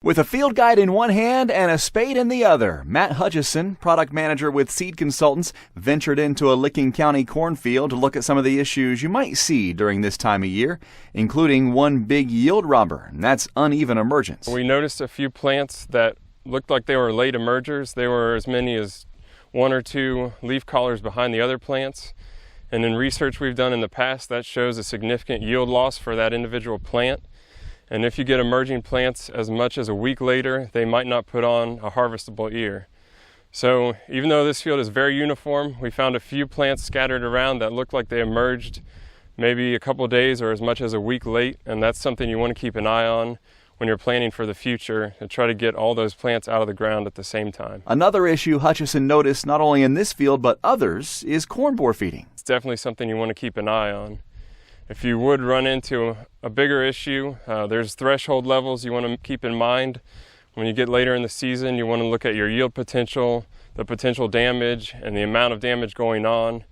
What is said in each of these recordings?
With a field guide in one hand and a spade in the other, Matt Hutcheson, product manager with Seed Consultants, ventured into a Licking County cornfield to look at some of the issues you might see during this time of year, including one big yield robber, and that's uneven emergence. We noticed a few plants that looked like they were late emergers. They were as many as 1 or 2 leaf collars behind the other plants. And in research we've done in the past, that shows a significant yield loss for that individual plant. And if you get emerging plants as much as a week later, they might not put on a harvestable ear. So even though this field is very uniform, we found a few plants scattered around that looked like they emerged maybe a couple days or as much as a week late, and that's something you want to keep an eye on when you're planning for the future and try to get all those plants out of the ground at the same time. Another issue Hutcheson noticed not only in this field but others is corn borer feeding. It's definitely something you want to keep an eye on. If you would run into a bigger issue, there's threshold levels you want to keep in mind. When you get later in the season, you want to look at your yield potential, the potential damage, and the amount of damage going on,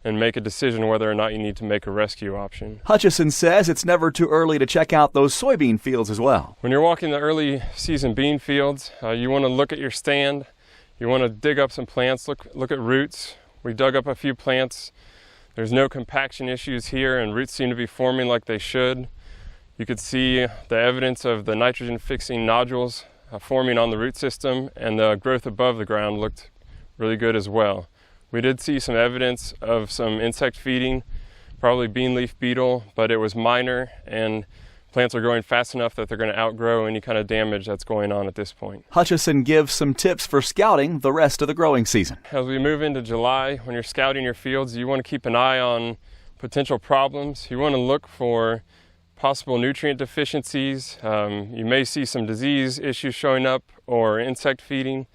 and make a decision whether or not you need to make a rescue option. Hutcheson says it's never too early to check out those soybean fields as well. When you're walking the early season bean fields, you want to look at your stand. You want to dig up some plants, look at roots. We dug up a few plants. There's no compaction issues here, and roots seem to be forming like they should. You could see the evidence of the nitrogen-fixing nodules forming on the root system, and the growth above the ground looked really good as well. We did see some evidence of some insect feeding, probably bean leaf beetle, but it was minor, and plants are growing fast enough that they're going to outgrow any kind of damage that's going on at this point. Hutcheson gives some tips for scouting the rest of the growing season. As we move into July, when you're scouting your fields, you want to keep an eye on potential problems. You want to look for possible nutrient deficiencies. You may see some disease issues showing up or insect feeding.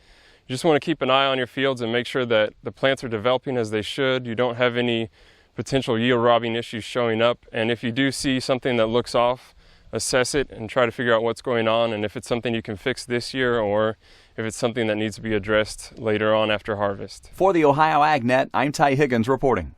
You just want to keep an eye on your fields and make sure that the plants are developing as they should. You don't have any potential yield robbing issues showing up. And if you do see something that looks off, assess it and try to figure out what's going on, and if it's something you can fix this year or if it's something that needs to be addressed later on after harvest. For the Ohio AgNet, I'm Ty Higgins reporting.